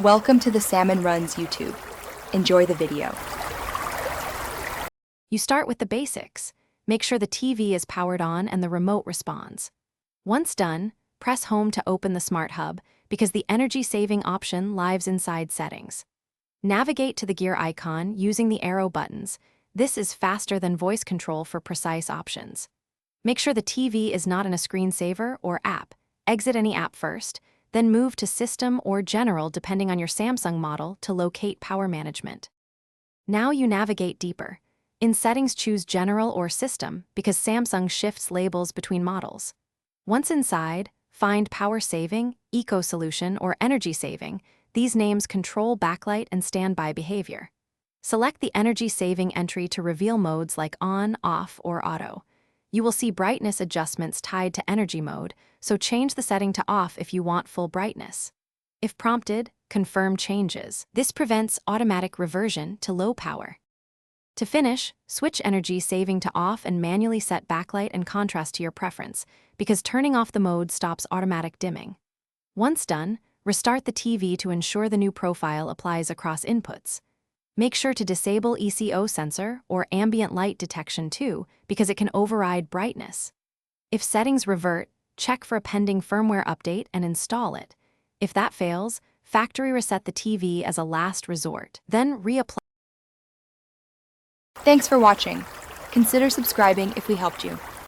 Welcome to the Salmon Runs YouTube. Enjoy the video. You start with the basics. Make sure the TV is powered on and the remote responds. Once done, press Home to open the Smart Hub because the energy-saving option lives inside Settings. Navigate to the gear icon using the arrow buttons. This is faster than voice control for precise options. Make sure the TV is not in a screensaver or app. Exit any app first, then move to System or General depending on your Samsung model to locate power management. Now you navigate deeper. In Settings, choose General or System because Samsung shifts labels between models. Once inside, find Power Saving, Eco Solution, or Energy Saving. These names control backlight and standby behavior. Select the Energy Saving entry to reveal modes like On, Off, or Auto. You will see brightness adjustments tied to energy mode, so change the setting to Off if you want full brightness. If prompted, confirm changes. This prevents automatic reversion to low power. To finish, switch Energy Saving to Off and manually set backlight and contrast to your preference, because turning off the mode stops automatic dimming. Once done, restart the TV to ensure the new profile applies across inputs. Make sure to disable ECO sensor or ambient light detection too, because it can override brightness. If settings revert, check for a pending firmware update and install it. If that fails, factory reset the TV as a last resort, then reapply. Thanks for watching. Consider subscribing if we helped you.